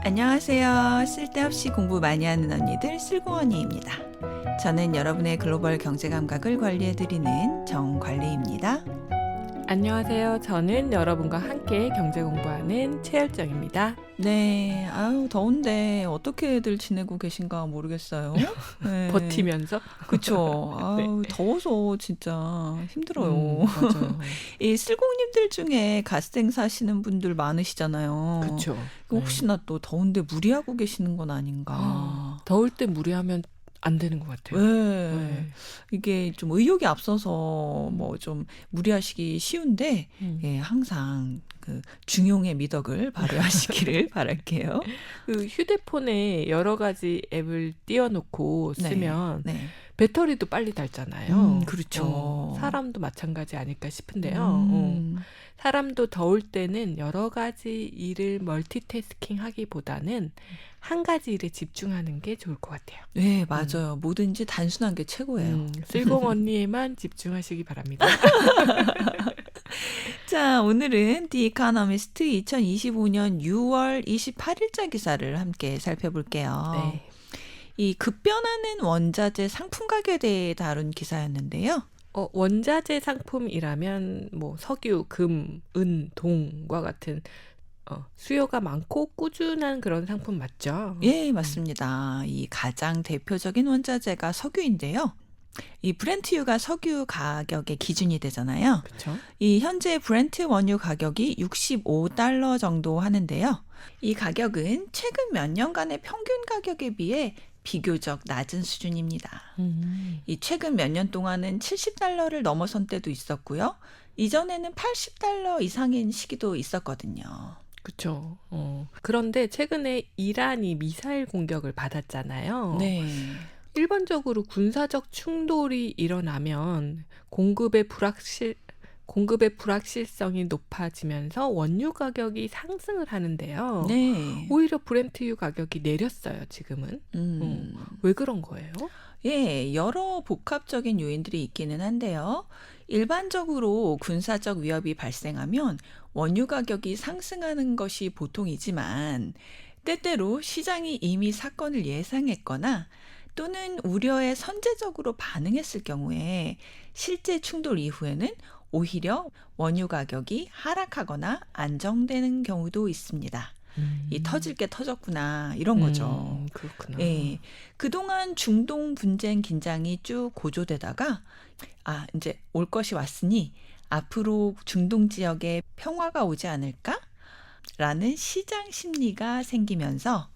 안녕하세요. 쓸데없이 공부 많이 하는 언니들 쓸공언니입니다. 저는 여러분의 글로벌 경제 감각을 관리해드리는 정관리입니다. 안녕하세요. 저는 여러분과 함께 경제 공부하는 최열정입니다. 네, 아유 더운데 어떻게들 지내고 계신가 모르겠어요. 네. 버티면서. 그쵸. 아유 네. 더워서 진짜 힘들어요. 맞아요. 이 쓸공님들 중에 갓생 사시는 분들 많으시잖아요. 그렇죠. 혹시나 또 더운데 무리하고 계시는 건 아닌가. 더울 때 무리하면 안 되는 것 같아요. 네. 이게 좀 의욕이 앞서서 뭐 좀 무리하시기 쉬운데 예, 항상 그 중용의 미덕을 발휘하시기를 바랄게요. 그 휴대폰에 여러 가지 앱을 띄워놓고 쓰면 네. 배터리도 빨리 닳잖아요. 그렇죠. 사람도 마찬가지 아닐까 싶은데요. 사람도 더울 때는 여러 가지 일을 멀티태스킹 하기보다는 한 가지 일에 집중하는 게 좋을 것 같아요. 네, 맞아요. 뭐든지 단순한 게 최고예요. 쓸공 언니에만 집중하시기 바랍니다. 자, 오늘은 The Economist 2025년 6월 28일자 기사를 함께 살펴볼게요. 네. 이 급변하는 원자재 상품 가격에 대해 다룬 기사였는데요. 원자재 상품이라면 뭐 석유, 금, 은, 동과 같은 수요가 많고 꾸준한 그런 상품 맞죠? 예, 맞습니다. 이 가장 대표적인 원자재가 석유인데요. 이 브렌트유가 석유 가격의 기준이 되잖아요. 그렇죠. 이 현재 브렌트 원유 가격이 $65 정도 하는데요. 이 가격은 최근 몇 년간의 평균 가격에 비해 비교적 낮은 수준입니다. 이 최근 몇 년 동안은 $70를 넘어선 때도 있었고요. 이전에는 $80 이상인 시기도 있었거든요. 그렇죠. 그런데 최근에 이란이 미사일 공격을 받았잖아요. 네. 일반적으로 군사적 충돌이 일어나면 공급의 불확실성이 높아지면서 원유 가격이 상승을 하는데요. 네. 오히려 브렌트유 가격이 내렸어요, 지금은. 왜 그런 거예요? 예, 여러 복합적인 요인들이 있기는 한데요. 일반적으로 군사적 위협이 발생하면 원유 가격이 상승하는 것이 보통이지만 때때로 시장이 이미 사건을 예상했거나 또는 우려에 선제적으로 반응했을 경우에 실제 충돌 이후에는 오히려 원유 가격이 하락하거나 안정되는 경우도 있습니다. 이 터질 게 터졌구나 이런 거죠. 그렇구나. 예, 그동안 중동 분쟁 긴장이 쭉 고조되다가 이제 올 것이 왔으니 앞으로 중동 지역에 평화가 오지 않을까? 라는 시장 심리가 생기면서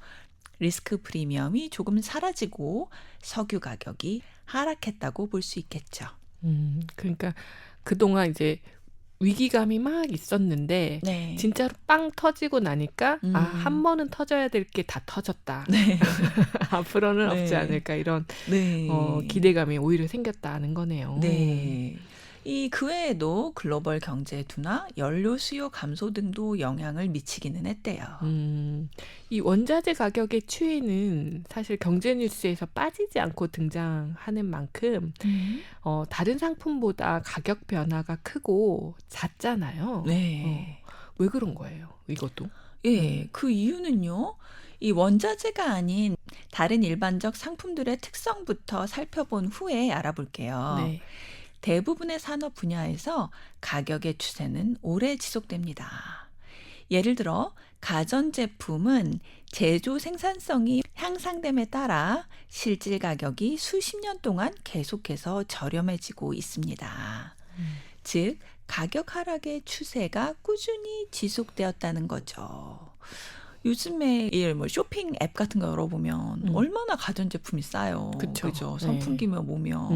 리스크 프리미엄이 조금 사라지고 석유 가격이 하락했다고 볼 수 있겠죠. 그러니까 그동안 이제 위기감이 막 있었는데 네. 진짜로 빵 터지고 나니까 한 번은 터져야 될 게 다 터졌다. 네. 앞으로는 네. 없지 않을까 이런 네. 기대감이 오히려 생겼다는 거네요. 네. 그 외에도 글로벌 경제 둔화, 연료 수요 감소 등도 영향을 미치기는 했대요. 이 원자재 가격의 추이는 사실 경제 뉴스에서 빠지지 않고 등장하는 만큼 다른 상품보다 가격 변화가 크고 잦잖아요. 네. 왜 그런 거예요? 이것도? 예, 그 이유는요. 이 원자재가 아닌 다른 일반적 상품들의 특성부터 살펴본 후에 알아볼게요. 네. 대부분의 산업 분야에서 가격의 추세는 오래 지속됩니다. 예를 들어 가전제품은 제조 생산성이 향상됨에 따라 실질 가격이 수십 년 동안 계속해서 저렴해지고 있습니다. 즉 가격 하락의 추세가 꾸준히 지속되었다는 거죠. 요즘에 뭐 쇼핑 앱 같은 거 열어보면 얼마나 가전제품이 싸요. 그쵸. 그죠? 네. 선풍기며 뭐며.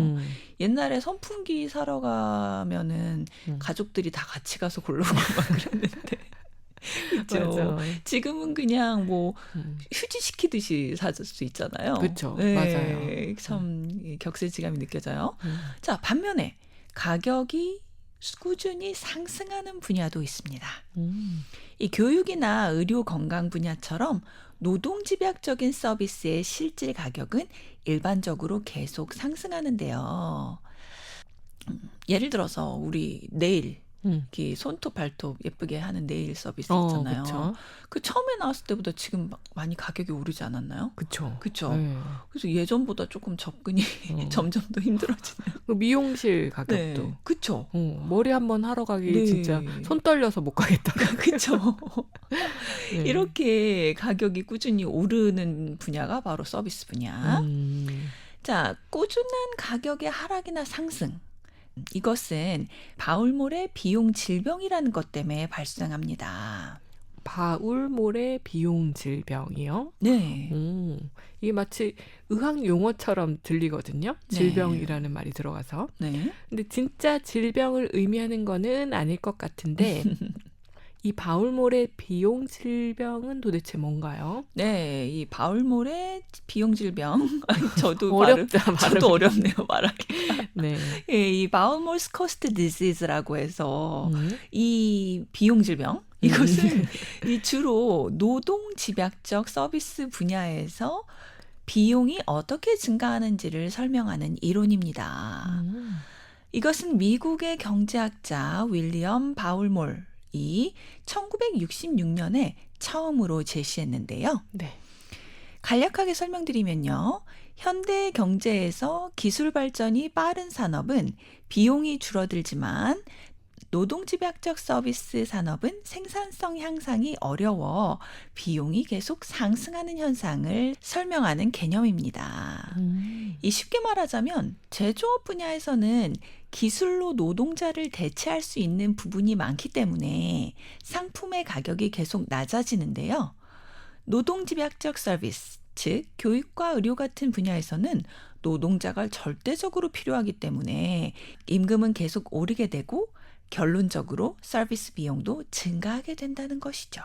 옛날에 선풍기 사러 가면은 가족들이 다 같이 가서 고르고 막 그랬는데. 그렇죠. 지금은 그냥 뭐 휴지 시키듯이 사줄 수 있잖아요. 그렇죠. 네, 맞아요. 참 격세지감이 느껴져요. 자, 반면에 가격이 꾸준히 상승하는 분야도 있습니다. 이 교육이나 의료 건강 분야처럼 노동집약적인 서비스의 실질 가격은 일반적으로 계속 상승하는데요. 예를 들어서 우리 네일 음. 이렇게 손톱 발톱 예쁘게 하는 네일 서비스 어, 있잖아요. 그쵸. 그 처음에 나왔을 때보다 지금 많이 가격이 오르지 않았나요? 그쵸. 그쵸. 네. 그래서 예전보다 조금 접근이 어. 점점 더 힘들어지네요. 그 미용실 가격도. 네, 그쵸. 머리 한번 하러 가기 네. 진짜 손 떨려서 못 가겠더라고요. 그쵸. 네. 이렇게 가격이 꾸준히 오르는 분야가 바로 서비스 분야. 자, 꾸준한 가격의 하락이나 상승. 이것은 바울몰의 비용 질병이라는 것 때문에 발생합니다. 바울몰의 비용 질병이요? 네. 이게 마치 의학 용어처럼 들리거든요. 네. 질병이라는 말이 들어가서. 네. 근데 진짜 질병을 의미하는 거는 아닐 것 같은데 이 바울몰의 비용 질병은 도대체 뭔가요? 네, 이 바울몰의 비용 질병. 저도 어렵다, 저도 어렵네요, 말하기. 네. 예, 이 바울몰스 코스트 디지즈라고 해서 음. 이 비용 질병 이것은 이 주로 노동 집약적 서비스 분야에서 비용이 어떻게 증가하는지를 설명하는 이론입니다. 이것은 미국의 경제학자 윌리엄 바울몰이 1966년에 처음으로 제시했는데요. 네. 간략하게 설명드리면요. 현대 경제에서 기술 발전이 빠른 산업은 비용이 줄어들지만 노동집약적 서비스 산업은 생산성 향상이 어려워 비용이 계속 상승하는 현상을 설명하는 개념입니다. 이 쉽게 말하자면 제조업 분야에서는 기술로 노동자를 대체할 수 있는 부분이 많기 때문에 상품의 가격이 계속 낮아지는데요. 노동집약적 서비스, 즉 교육과 의료 같은 분야에서는 노동자가 절대적으로 필요하기 때문에 임금은 계속 오르게 되고 결론적으로 서비스 비용도 증가하게 된다는 것이죠.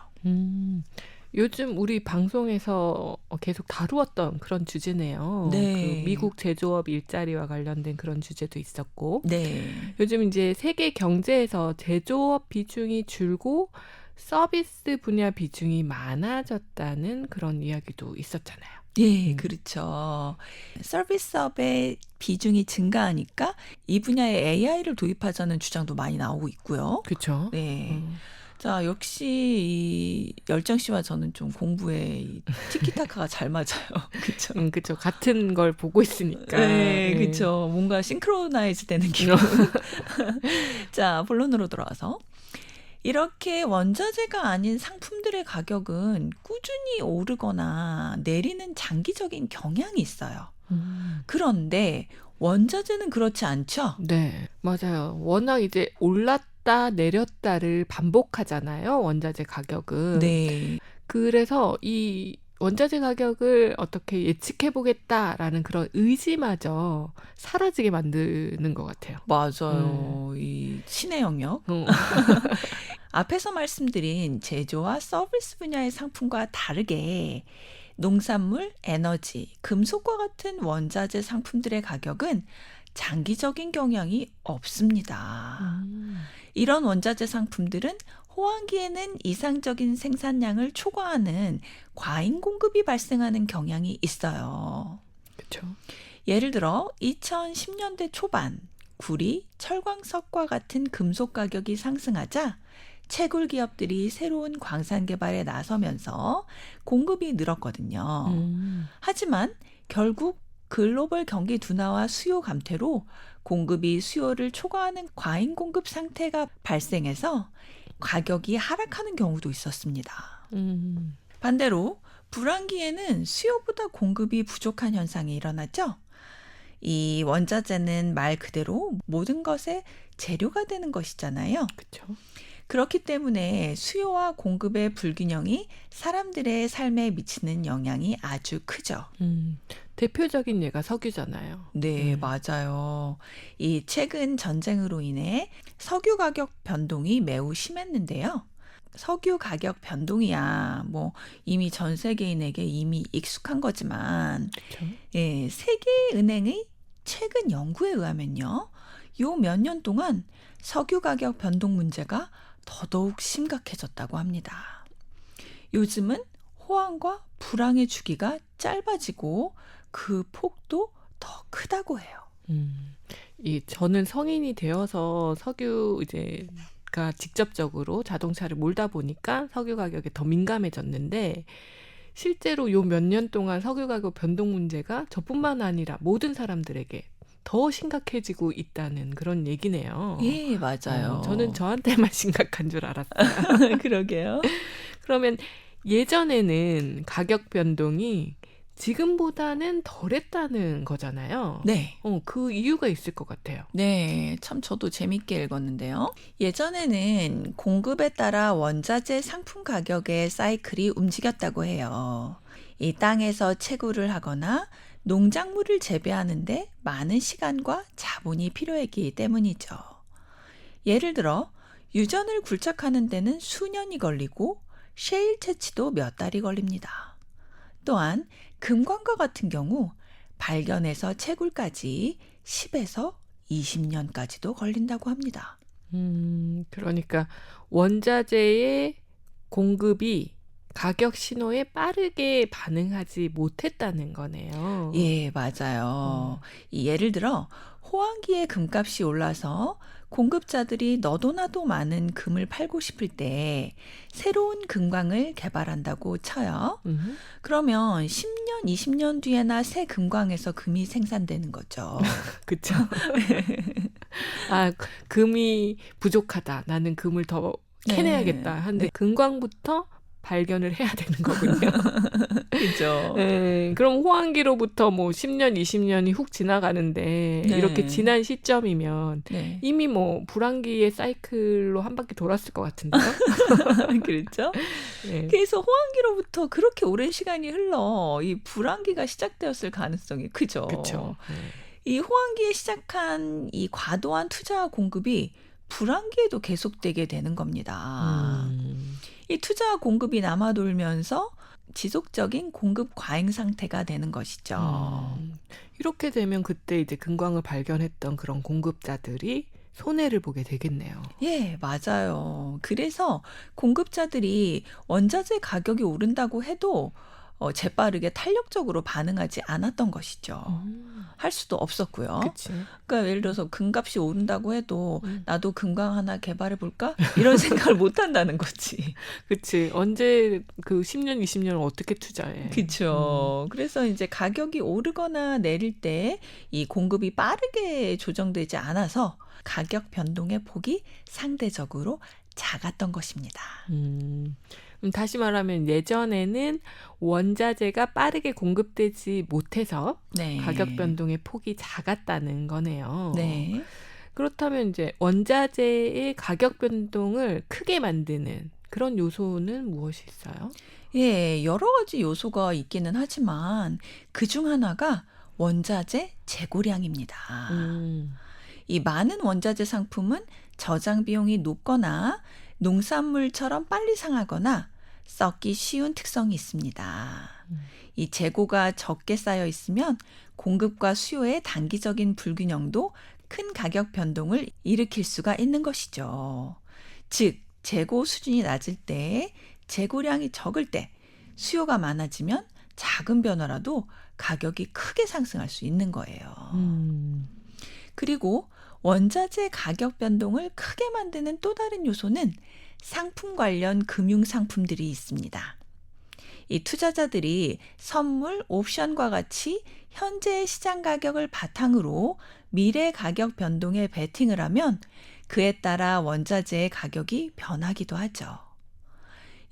요즘 우리 방송에서 계속 다루었던 그런 주제네요. 네. 그 미국 제조업 일자리와 관련된 그런 주제도 있었고 네. 요즘 이제 세계 경제에서 제조업 비중이 줄고 서비스 분야 비중이 많아졌다는 그런 이야기도 있었잖아요. 예, 그렇죠. 서비스업의 비중이 증가하니까 이 분야에 AI를 도입하자는 주장도 많이 나오고 있고요. 그렇죠. 네. 자, 역시 이 열정 씨와 저는 좀 공부에 이 티키타카가 잘 맞아요. 그렇죠. 그렇죠. 같은 걸 보고 있으니까. 네, 그렇죠. 뭔가 싱크로나이즈 되는 기분. 자, 본론으로 돌아와서 이렇게 원자재가 아닌 상품들의 가격은 꾸준히 오르거나 내리는 장기적인 경향이 있어요. 그런데 원자재는 그렇지 않죠? 네, 맞아요. 워낙 이제 올랐다 내렸다를 반복하잖아요. 원자재 가격은. 네. 그래서 이 원자재 가격을 어떻게 예측해 보겠다라는 그런 의지마저 사라지게 만드는 것 같아요. 맞아요. 이 신의 영역. 앞에서 말씀드린 제조와 서비스 분야의 상품과 다르게 농산물, 에너지, 금속과 같은 원자재 상품들의 가격은 장기적인 경향이 없습니다. 이런 원자재 상품들은 호황기에는 이상적인 생산량을 초과하는 과잉 공급이 발생하는 경향이 있어요. 그렇죠. 예를 들어 2010년대 초반 구리, 철광석과 같은 금속 가격이 상승하자 채굴 기업들이 새로운 광산 개발에 나서면서 공급이 늘었거든요. 하지만 결국 글로벌 경기 둔화와 수요 감퇴로 공급이 수요를 초과하는 과잉 공급 상태가 발생해서 가격이 하락하는 경우도 있었습니다. 반대로 불황기에는 수요보다 공급이 부족한 현상이 일어나죠. 이 원자재는 말 그대로 모든 것의 재료가 되는 것이잖아요. 그렇죠. 그렇기 때문에 수요와 공급의 불균형이 사람들의 삶에 미치는 영향이 아주 크죠. 대표적인 예가 석유잖아요. 네, 맞아요. 이 최근 전쟁으로 인해 석유 가격 변동이 매우 심했는데요. 석유 가격 변동이야 뭐 이미 전 세계인에게 이미 익숙한 거지만 그렇죠. 예, 세계은행의 최근 연구에 의하면요. 요 몇 년 동안 석유 가격 변동 문제가 더더욱 심각해졌다고 합니다. 요즘은 호황과 불황의 주기가 짧아지고 그 폭도 더 크다고 해요. 저는 성인이 되어서 석유 이제가 직접적으로 자동차를 몰다 보니까 석유 가격에 더 민감해졌는데 실제로 요 몇 년 동안 석유 가격 변동 문제가 저뿐만 아니라 모든 사람들에게 더 심각해지고 있다는 그런 얘기네요. 예, 맞아요. 저는 저한테만 심각한 줄 알았어요. 그러게요. 그러면 예전에는 가격 변동이 지금보다는 덜했다는 거잖아요. 네. 그 이유가 있을 것 같아요. 네, 참 저도 재밌게 읽었는데요. 예전에는 공급에 따라 원자재 상품 가격의 사이클이 움직였다고 해요. 이 땅에서 채굴을 하거나 농작물을 재배하는데 많은 시간과 자본이 필요했기 때문이죠. 예를 들어 유전을 굴착하는 데는 수년이 걸리고 셰일 채취도 몇 달이 걸립니다. 또한 금광과 같은 경우 발견에서 채굴까지 10에서 20년까지도 걸린다고 합니다. 그러니까 원자재의 공급이 가격 신호에 빠르게 반응하지 못했다는 거네요. 예, 맞아요. 예를 들어 호황기에 금값이 올라서 공급자들이 너도나도 많은 금을 팔고 싶을 때 새로운 금광을 개발한다고 쳐요. 그러면 10년, 20년 뒤에나 새 금광에서 금이 생산되는 거죠. 그렇죠. 금이 부족하다. 나는 금을 더 캐내야겠다. 하는데 금광부터 발견을 해야 되는 거군요. 그죠. 네, 그럼 호황기로부터 뭐 10년, 20년이 훅 지나가는데 이렇게 지난 시점이면 이미 뭐 불황기의 사이클로 한 바퀴 돌았을 것 같은데요. 그렇죠. 네. 그래서 호황기로부터 그렇게 오랜 시간이 흘러 이 불황기가 시작되었을 가능성이 크죠. 그렇죠. 이 호황기에 시작한 이 과도한 투자와 공급이 불황기에도 계속되게 되는 겁니다. 이 투자와 공급이 남아돌면서 지속적인 공급 과잉 상태가 되는 것이죠. 이렇게 되면 그때 이제 금광을 발견했던 그런 공급자들이 손해를 보게 되겠네요. 예, 맞아요. 그래서 공급자들이 원자재 가격이 오른다고 해도 재빠르게 탄력적으로 반응하지 않았던 것이죠. 할 수도 없었고요. 그치. 그러니까 예를 들어서 금값이 오른다고 해도 나도 금광 하나 개발해 볼까? 이런 생각을 못 한다는 거지. 그치. 언제 그 10년, 20년을 어떻게 투자해. 그렇죠. 그래서 이제 가격이 오르거나 내릴 때 이 공급이 빠르게 조정되지 않아서 가격 변동의 폭이 상대적으로 작았던 것입니다. 다시 말하면 예전에는 원자재가 빠르게 공급되지 못해서 가격 변동의 폭이 작았다는 거네요. 네. 그렇다면 이제 원자재의 가격 변동을 크게 만드는 그런 요소는 무엇이 있어요? 예, 여러 가지 요소가 있기는 하지만 그중 하나가 원자재 재고량입니다. 이 많은 원자재 상품은 저장 비용이 높거나 농산물처럼 빨리 상하거나 썩기 쉬운 특성이 있습니다. 이 재고가 적게 쌓여 있으면 공급과 수요의 단기적인 불균형도 큰 가격 변동을 일으킬 수가 있는 것이죠. 즉, 재고 수준이 낮을 때, 재고량이 적을 때, 수요가 많아지면 작은 변화라도 가격이 크게 상승할 수 있는 거예요. 그리고 원자재 가격 변동을 크게 만드는 또 다른 요소는 상품 관련 금융 상품들이 있습니다. 이 투자자들이 선물, 옵션과 같이 현재의 시장 가격을 바탕으로 미래 가격 변동에 베팅을 하면 그에 따라 원자재의 가격이 변하기도 하죠.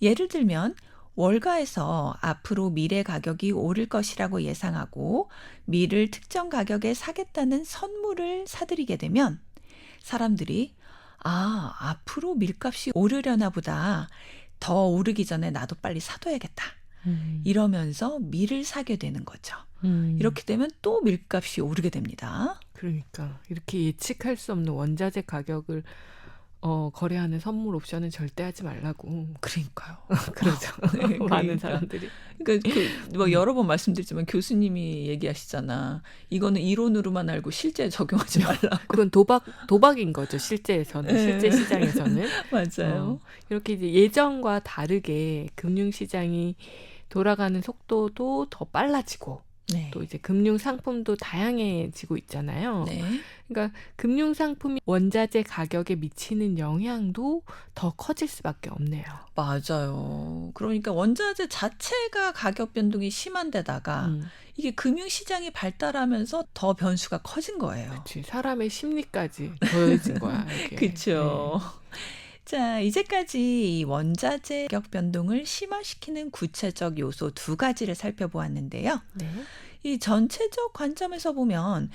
예를 들면 월가에서 앞으로 미래 가격이 오를 것이라고 예상하고 밀을 특정 가격에 사겠다는 선물을 사들이게 되면 사람들이 앞으로 밀값이 오르려나 보다. 더 오르기 전에 나도 빨리 사둬야겠다. 이러면서 밀을 사게 되는 거죠. 이렇게 되면 또 밀값이 오르게 됩니다. 그러니까 이렇게 예측할 수 없는 원자재 가격을 거래하는 선물 옵션은 절대 하지 말라고. 그러니까요. 그러죠. 네, 많은 사람들이. 그러니까 뭐 여러 번 말씀드렸지만 교수님이 얘기하시잖아. 이거는 이론으로만 알고 실제 적용하지 말라고. 그건 도박인 거죠. 실제에서는. 실제 시장에서는. 맞아요. 이렇게 이제 예전과 다르게 금융시장이 돌아가는 속도도 더 빨라지고 네. 또 이제 금융 상품도 다양해지고 있잖아요. 네. 그러니까 금융 상품이 원자재 가격에 미치는 영향도 더 커질 수밖에 없네요. 맞아요. 그러니까 원자재 자체가 가격 변동이 심한 데다가 음, 이게 금융시장이 발달하면서 더 변수가 커진 거예요. 그치. 사람의 심리까지 더해진 거야, 이게. 그쵸. 자, 이제까지 이 원자재 가격 변동을 심화시키는 구체적 요소 두 가지를 살펴보았는데요. 네. 이 전체적 관점에서 보면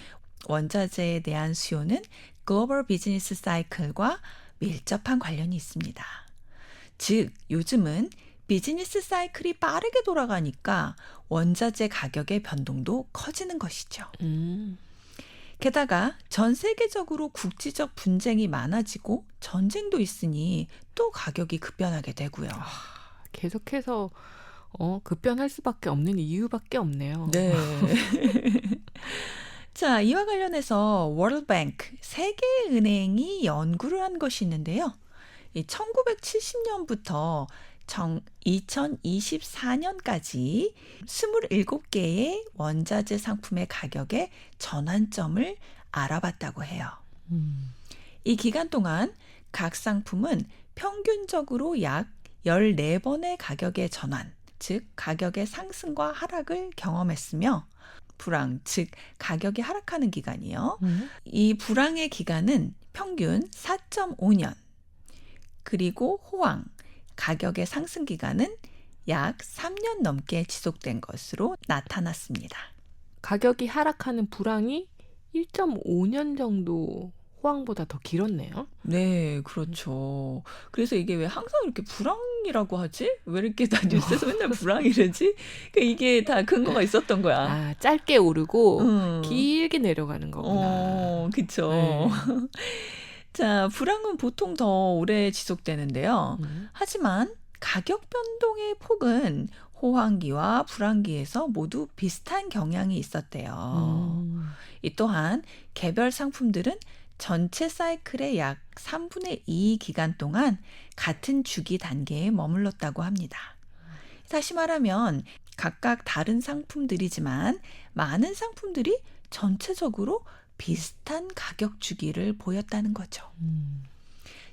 원자재에 대한 수요는 글로벌 비즈니스 사이클과 밀접한 관련이 있습니다. 즉, 요즘은 비즈니스 사이클이 빠르게 돌아가니까 원자재 가격의 변동도 커지는 것이죠. 음, 게다가 전 세계적으로 국지적 분쟁이 많아지고 전쟁도 있으니 또 가격이 급변하게 되고요. 계속해서 급변할 수밖에 없는 이유밖에 없네요. 네. 자, 이와 관련해서 월드뱅크 세계은행이 연구를 한 것이 있는데요. 이 1970년부터 2024년까지 27개의 원자재 상품의 가격의 전환점을 알아봤다고 해요. 음, 이 기간 동안 각 상품은 평균적으로 약 14번의 가격의 전환, 즉 가격의 상승과 하락을 경험했으며 불황, 즉 가격이 하락하는 기간이요. 음, 이 불황의 기간은 평균 4.5년, 그리고 호황, 가격의 상승 기간은 약 3년 넘게 지속된 것으로 나타났습니다. 가격이 하락하는 불황이 1.5년 정도 호황보다 더 길었네요. 네, 그렇죠. 그래서 이게 왜 항상 이렇게 불황이라고 하지? 왜 이렇게 다 뉴스에서 맨날 불황이러지? 그러니까 이게 다 근거가 있었던 거야. 아, 짧게 오르고 음. 길게 내려가는 거구나. 그쵸. 네. 자, 불황은 보통 더 오래 지속되는데요. 음, 하지만 가격 변동의 폭은 호황기와 불황기에서 모두 비슷한 경향이 있었대요. 음, 이 또한 개별 상품들은 전체 사이클의 약 3분의 2 기간 동안 같은 주기 단계에 머물렀다고 합니다. 다시 말하면 각각 다른 상품들이지만 많은 상품들이 전체적으로 비슷한 가격 주기를 보였다는 거죠. 음.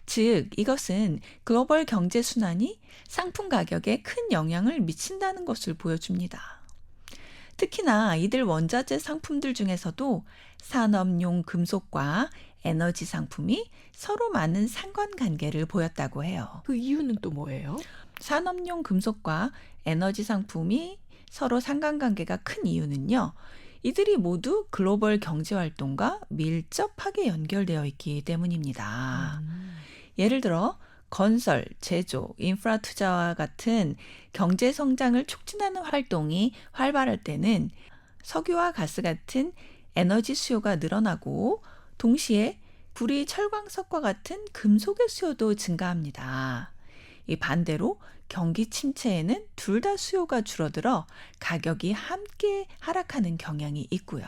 즉, 이것은 글로벌 경제 순환이 상품 가격에 큰 영향을 미친다는 것을 보여줍니다. 특히나 이들 원자재 상품들 중에서도 산업용 금속과 에너지 상품이 서로 많은 상관관계를 보였다고 해요. 그 이유는 또 뭐예요? 산업용 금속과 에너지 상품이 서로 상관관계가 큰 이유는요. 이들이 모두 글로벌 경제 활동과 밀접하게 연결되어 있기 때문입니다. 예를 들어 건설, 제조, 인프라 투자와 같은 경제 성장을 촉진하는 활동이 활발할 때는 석유와 가스 같은 에너지 수요가 늘어나고 동시에 구리, 철광석과 같은 금속의 수요도 증가합니다. 이 반대로 경기 침체에는 둘 다 수요가 줄어들어 가격이 함께 하락하는 경향이 있고요.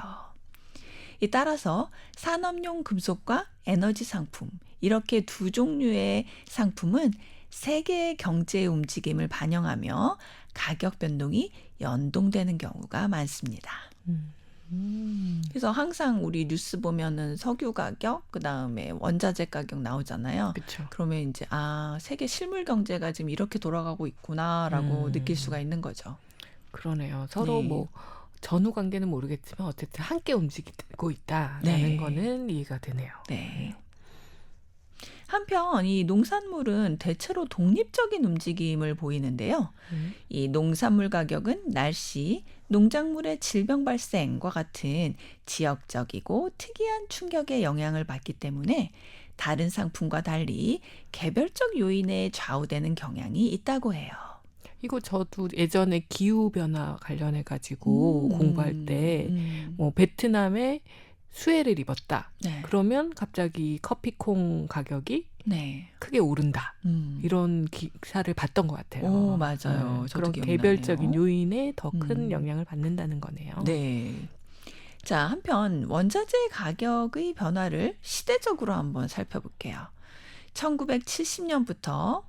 이 따라서 산업용 금속과 에너지 상품, 이렇게 두 종류의 상품은 세계의 경제의 움직임을 반영하며 가격 변동이 연동되는 경우가 많습니다. 그래서 항상 우리 뉴스 보면은 석유 가격, 그다음에 원자재 가격 나오잖아요. 그렇죠. 그러면 이제 세계 실물 경제가 지금 이렇게 돌아가고 있구나라고 느낄 수가 있는 거죠. 그러네요. 서로 네. 뭐 전후 관계는 모르겠지만 어쨌든 함께 움직이고 있다라는 네. 거는 이해가 되네요. 네. 한편 이 농산물은 대체로 독립적인 움직임을 보이는데요. 이 농산물 가격은 날씨, 농작물의 질병 발생과 같은 지역적이고 특이한 충격에 영향을 받기 때문에 다른 상품과 달리 개별적 요인에 좌우되는 경향이 있다고 해요. 이거 저도 예전에 기후 변화 관련해 가지고 공부할 때 뭐 베트남에 수해를 입었다. 네. 그러면 갑자기 커피콩 가격이 네. 크게 오른다. 음. 이런 기사를 봤던 것 같아요. 오, 맞아요. 저도 그런 기억나네요. 개별적인 요인에 더 큰 음. 영향을 받는다는 거네요. 네. 자, 한편 원자재 가격의 변화를 시대적으로 한번 살펴볼게요. 1970년부터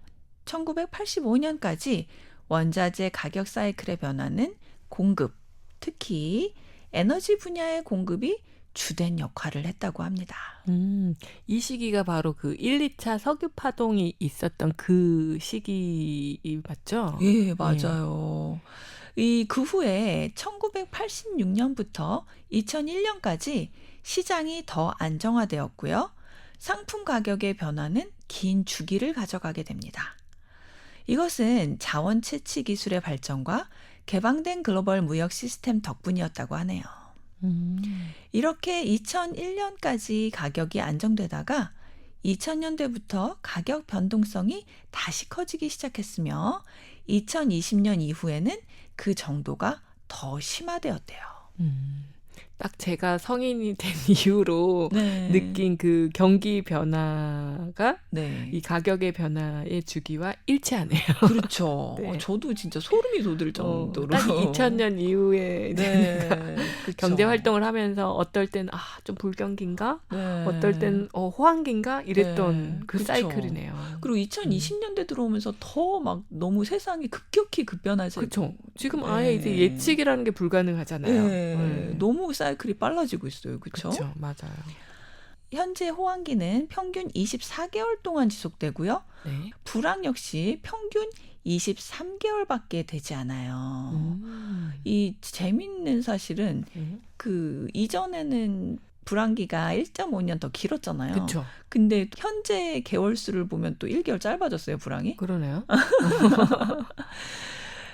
1985년까지 원자재 가격 사이클의 변화는 공급, 특히 에너지 분야의 공급이 주된 역할을 했다고 합니다. 이 시기가 바로 그 1, 2차 석유 파동이 있었던 그 시기 맞죠? 예, 예. 맞아요. 그 후에 1986년부터 2001년까지 시장이 더 안정화되었고요. 상품 가격의 변화는 긴 주기를 가져가게 됩니다. 이것은 자원 채취 기술의 발전과 개방된 글로벌 무역 시스템 덕분이었다고 하네요. 음. 이렇게 2001년까지 가격이 안정되다가 2000년대부터 가격 변동성이 다시 커지기 시작했으며 2020년 이후에는 그 정도가 더 심화되었대요. 딱 제가 성인이 된 이후로 네. 느낀 그 경기 변화가 네. 이 가격의 변화의 주기와 일치하네요. 그렇죠. 네. 저도 진짜 소름이 돋을 정도로. 딱 2000년 이후에 이제 내가 네. 그쵸. 경제 활동을 하면서 어떨 땐 좀 불경기인가? 네. 어떨 땐 호황기인가? 이랬던 네. 그 그쵸. 사이클이네요. 그리고 2020년대 들어오면서 더 막 너무 세상이 급격히 급변하지. 그렇죠. 지금 네. 아예 이제 예측이라는 게 불가능하잖아요. 네. 네. 너무 사이클이 빨라지고 있어요. 그렇죠? 그렇죠. 맞아요. 현재 호황기는 평균 24개월 동안 지속되고요. 네. 불황 역시 평균 23개월밖에 되지 않아요. 이 재밌는 사실은 그 이전에는 불황기가 1.5년 더 길었잖아요. 그렇죠. 근데 현재 개월 수를 보면 또 1개월 짧아졌어요, 불황이. 그러네요.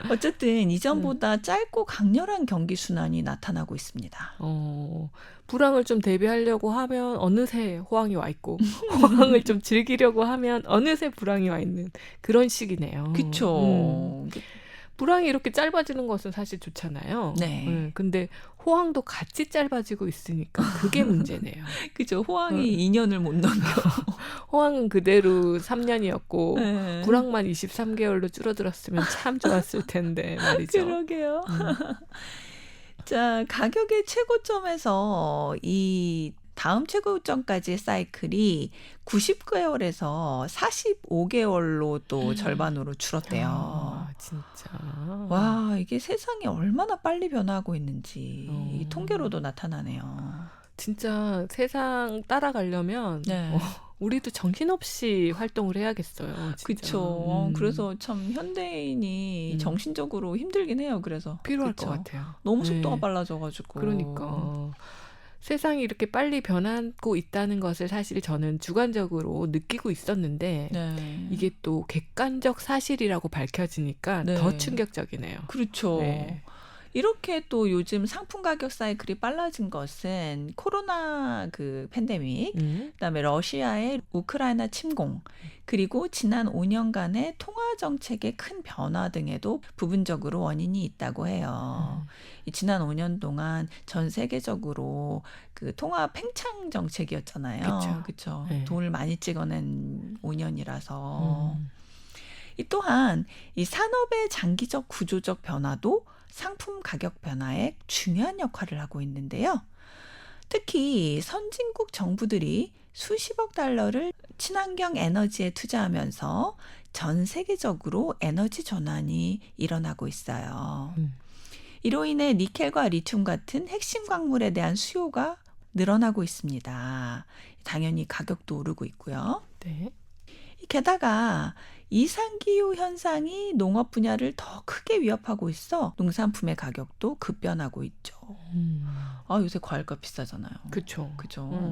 어쨌든 이전보다 짧고 강렬한 경기 순환이 나타나고 있습니다. 불황을 좀 대비하려고 하면 어느새 호황이 와 있고 호황을 좀 즐기려고 하면 어느새 불황이 와 있는 그런 시기네요. 그쵸. 불황이 이렇게 짧아지는 것은 사실 좋잖아요. 네. 근데 호황도 같이 짧아지고 있으니까 그게 문제네요. 그죠. 호황이 2년을 못 넘겨. 호황은 그대로 3년이었고 네. 불황만 23개월로 줄어들었으면 참 좋았을 텐데 말이죠. 그러게요. 자, 가격의 최고점에서 이 다음 최고점까지의 사이클이 90개월에서 45개월로 또 절반으로 줄었대요. 진짜. 와, 이게 세상이 얼마나 빨리 변화하고 있는지 이 통계로도 나타나네요. 진짜 세상 따라가려면 네. 우리도 정신없이 활동을 해야겠어요. 그렇죠. 그래서 참 현대인이 정신적으로 힘들긴 해요. 그래서 필요할 그쵸? 것 같아요. 너무 속도가 빨라져가지고. 그러니까 세상이 이렇게 빨리 변하고 있다는 것을 사실 저는 주관적으로 느끼고 있었는데 네. 이게 또 객관적 사실이라고 밝혀지니까 네. 더 충격적이네요. 그렇죠. 네. 이렇게 또 요즘 상품 가격 사이클이 빨라진 것은 코로나 그 팬데믹, 그다음에 러시아의 우크라이나 침공, 그리고 지난 5년간의 통화 정책의 큰 변화 등에도 부분적으로 원인이 있다고 해요. 이 지난 5년 동안 전 세계적으로 그 통화 팽창 정책이었잖아요. 그렇죠. 네. 돈을 많이 찍어낸 5년이라서. 또한 이 산업의 장기적 구조적 변화도 상품 가격 변화에 중요한 역할을 하고 있는데요. 특히 선진국 정부들이 수십억 달러를 친환경 에너지에 투자하면서 전 세계적으로 에너지 전환이 일어나고 있어요. 이로 인해 니켈과 리튬 같은 핵심 광물에 대한 수요가 늘어나고 있습니다. 당연히 가격도 오르고 있고요. 네. 게다가 이상기후 현상이 농업 분야를 더 크게 위협하고 있어 농산품의 가격도 급변하고 있죠. 요새 과일값 비싸잖아요. 그렇죠. 그죠.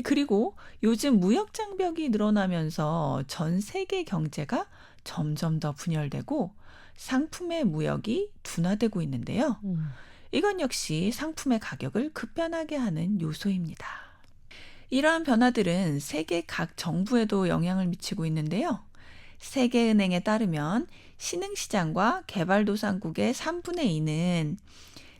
그리고 요즘 무역 장벽이 늘어나면서 전 세계 경제가 점점 더 분열되고 상품의 무역이 둔화되고 있는데요. 이건 역시 상품의 가격을 급변하게 하는 요소입니다. 이러한 변화들은 세계 각 정부에도 영향을 미치고 있는데요. 세계은행에 따르면 신흥시장과 개발도상국의 3분의 2는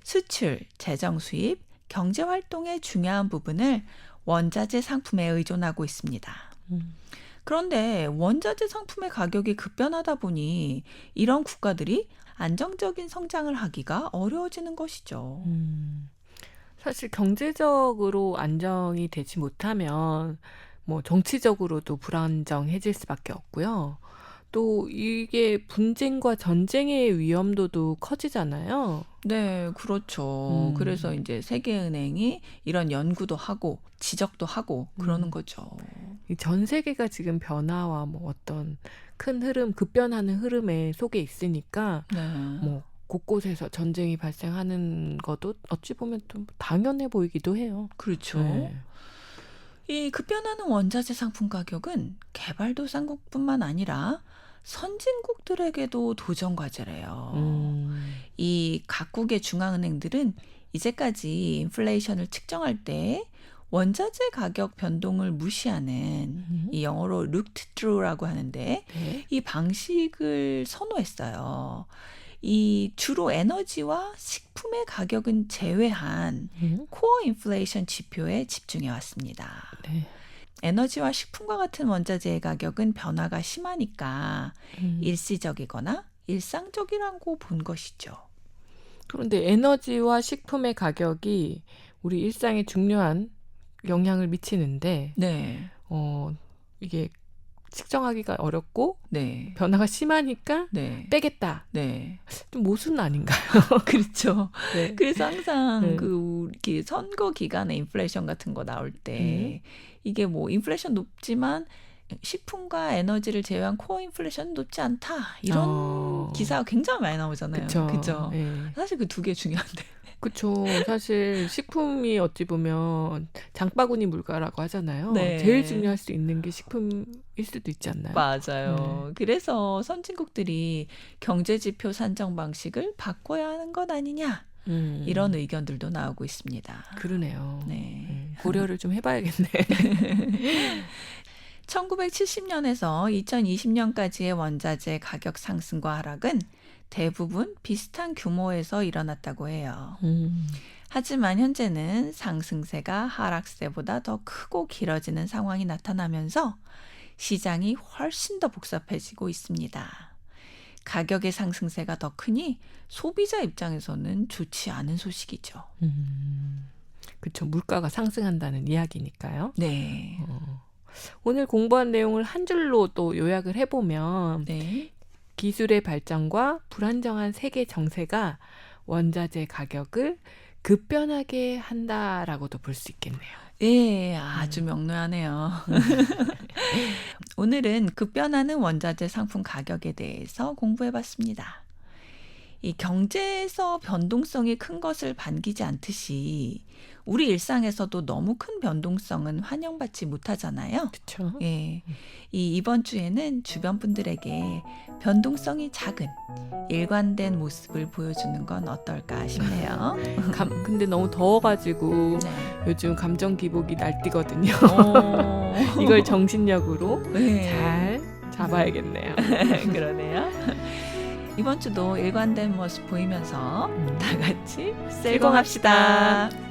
수출, 재정 수입, 경제활동의 중요한 부분을 원자재 상품에 의존하고 있습니다. 그런데 원자재 상품의 가격이 급변하다 보니 이런 국가들이 안정적인 성장을 하기가 어려워지는 것이죠. 사실 경제적으로 안정이 되지 못하면 뭐 정치적으로도 불안정해질 수밖에 없고요. 또 이게 분쟁과 전쟁의 위험도도 커지잖아요. 네, 그렇죠. 음. 그래서 이제 세계은행이 이런 연구도 하고 지적도 하고 그러는 음. 거죠. 이 전 세계가 지금 변화와 뭐 어떤 큰 흐름, 급변하는 흐름에 속에 있으니까 네. 뭐 곳곳에서 전쟁이 발생하는 것도 어찌 보면 좀 당연해 보이기도 해요. 그렇죠. 네. 이 급변하는 원자재 상품 가격은 개발도상국뿐만 아니라 선진국들에게도 도전 과제래요. 이 각국의 중앙은행들은 이제까지 인플레이션을 측정할 때 원자재 가격 변동을 무시하는 이 영어로 looked through라고 하는데 네. 이 방식을 선호했어요. 이 주로 에너지와 식품의 가격은 제외한 코어 인플레이션 지표에 집중해 왔습니다. 네. 에너지와 식품과 같은 원자재의 가격은 변화가 심하니까 일시적이거나 일상적이라고 본 것이죠. 그런데 에너지와 식품의 가격이 우리 일상에 중요한 영향을 미치는데 네, 이게 측정하기가 어렵고 네, 변화가 심하니까 네, 빼겠다. 네. 좀 모순 아닌가요? 그렇죠. 네. 그래서 항상 네. 이렇게 선거 기간에 인플레이션 같은 거 나올 때 이게 뭐 인플레이션 높지만 식품과 에너지를 제외한 코어 인플레이션 높지 않다 이런 기사가 굉장히 많이 나오잖아요. 그쵸. 그죠? 네. 사실 그 두 개 중요한데. 그쵸. 사실 식품이 어찌 보면 장바구니 물가라고 하잖아요. 네. 제일 중요할 수 있는 게 식품일 수도 있지 않나요? 맞아요. 그래서 선진국들이 경제지표 산정 방식을 바꿔야 하는 것 아니냐 이런 의견들도 나오고 있습니다. 그러네요. 네. 고려를 좀 해봐야겠네. 1970년에서 2020년까지의 원자재 가격 상승과 하락은 대부분 비슷한 규모에서 일어났다고 해요. 하지만 현재는 상승세가 하락세보다 더 크고 길어지는 상황이 나타나면서 시장이 훨씬 더 복잡해지고 있습니다. 가격의 상승세가 더 크니 소비자 입장에서는 좋지 않은 소식이죠. 그쵸. 물가가 상승한다는 이야기니까요. 네. 오늘 공부한 내용을 한 줄로 또 요약을 해보면 네. 기술의 발전과 불안정한 세계 정세가 원자재 가격을 급변하게 한다라고도 볼 수 있겠네요. 예, 아주 명료하네요. 오늘은 급변하는 원자재 상품 가격에 대해서 공부해봤습니다. 이 경제에서 변동성이 큰 것을 반기지 않듯이 우리 일상에서도 너무 큰 변동성은 환영받지 못하잖아요. 그렇죠. 예, 이번 주에는 주변 분들에게 변동성이 작은 일관된 모습을 보여주는 건 어떨까 싶네요. 근데 너무 더워가지고 네. 요즘 감정 기복이 날뛰거든요. 이걸 정신력으로 네. 잘 잡아야겠네요. 그러네요. 이번 주도 일관된 모습 보이면서 다 같이 즐거워합시다. 즐거합시다.